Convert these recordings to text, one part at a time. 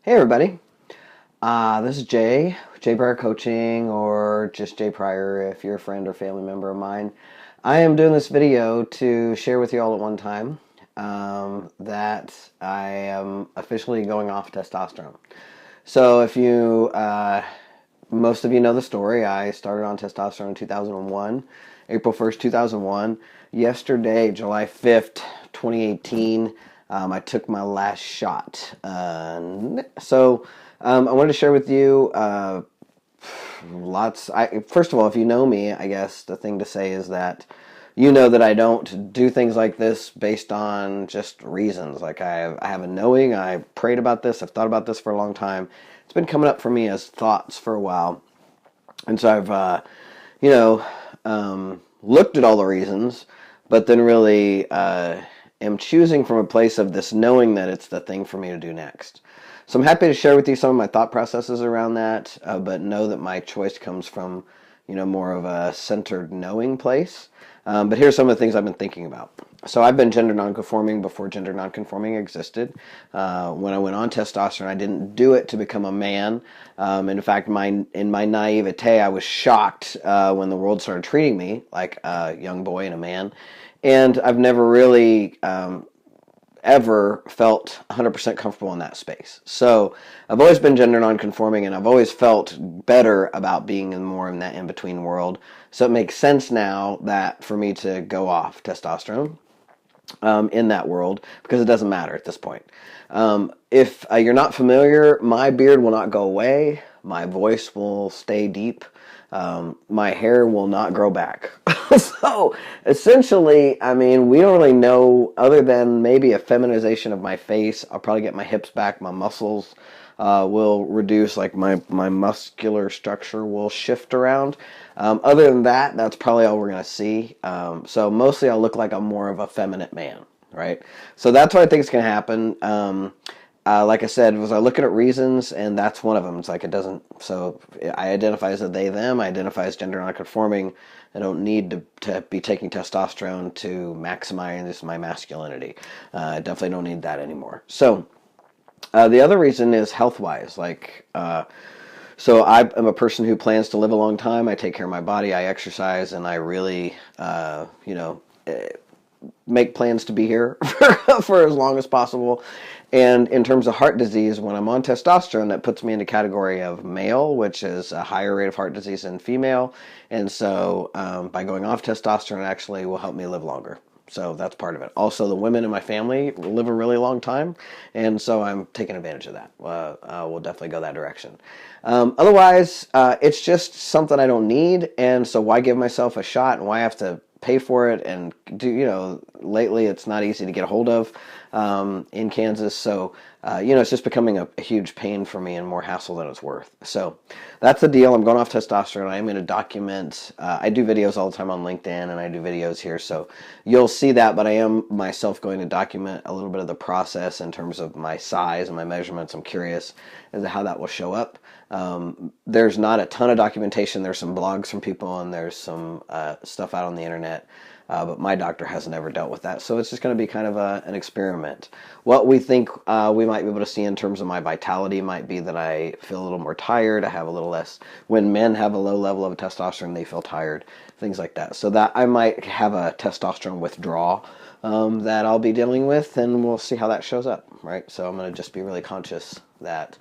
Hey everybody, this is Jay Pryor Coaching, or just Jay Pryor if you're a friend or family member of mine. I am doing this video to share with you all at one time that I am officially going off testosterone. So if you, most of you know the story, I started on testosterone in 2001, April 1st, 2001. Yesterday, July 5th, 2018, I took my last shot. I wanted to share with you first of all, if you know me, I guess the thing to say is that you know that I don't do things like this based on just reasons. Like I have a knowing, I prayed about this, I've thought about this for a long time. It's been coming up for me as thoughts for a while. And so I've, looked at all the reasons, but then really am choosing from a place of this knowing that it's the thing for me to do next. So I'm happy to share with you some of my thought processes around that, but know that my choice comes from, more of a centered knowing place. But here's some of the things I've been thinking about. So I've been gender nonconforming before gender nonconforming existed. When I went on testosterone, I didn't do it to become a man. In fact, in my naivete, I was shocked when the world started treating me like a young boy and a man. And I've never really ever felt 100% comfortable in that space. So I've always been gender nonconforming, and I've always felt better about being more in that in-between world. So it makes sense now that for me to go off testosterone in that world, because it doesn't matter at this point. If you're not familiar, my beard will not go away. My voice will stay deep. My hair will not grow back. So essentially, I mean, we don't really know, other than maybe a feminization of my face. I'll probably get my hips back. My muscles will reduce, like my muscular structure will shift around. Other than that, that's probably all we're going to see. So mostly I'll look like I'm more of a feminine man, right? So that's what I think is going to happen. Like I said, was I looking at reasons, and that's one of them. It's like it doesn't, so I identify as a they, them. I identify as gender nonconforming. I don't need to be taking testosterone to maximize my masculinity. I definitely don't need that anymore. So the other reason is health-wise. So I am a person who plans to live a long time. I take care of my body. I exercise, and I really, make plans to be here for as long as possible. And in terms of heart disease, when I'm on testosterone, that puts me in the category of male, which is a higher rate of heart disease than female. And so by going off testosterone, actually will help me live longer. So that's part of it. Also, the women in my family live a really long time, and so I'm taking advantage of that. We'll definitely go that direction. Otherwise, it's just something I don't need, and so why give myself a shot, and why have to pay for it? And lately it's not easy to get a hold of in Kansas, so it's just becoming a huge pain for me and more hassle than it's worth. So that's the deal. I'm going off testosterone. I am going to document. I do videos all the time on LinkedIn, and I do videos here, so you'll see that, but I am myself going to document a little bit of the process in terms of my size and my measurements. I'm curious as to how that will show up. There's not a ton of documentation. There's some blogs from people, and there's some stuff out on the internet, but my doctor hasn't ever dealt with that, so it's just going to be kind of an experiment. What we think we might be able to see in terms of my vitality might be that I feel a little more tired. I have a little less. When men have a low level of testosterone, they feel tired, things like that. So that I might have a testosterone withdrawal that I'll be dealing with, and we'll see how that shows up, right? So I'm going to just be really conscious that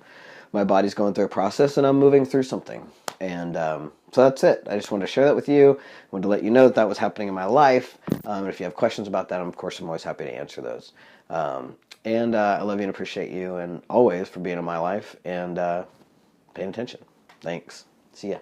my body's going through a process and I'm moving through something. And so that's it. I just wanted to share that with you. I wanted to let you know that was happening in my life. And if you have questions about that, of course, I'm always happy to answer those. I love you and appreciate you, and always for being in my life and paying attention. Thanks. See ya.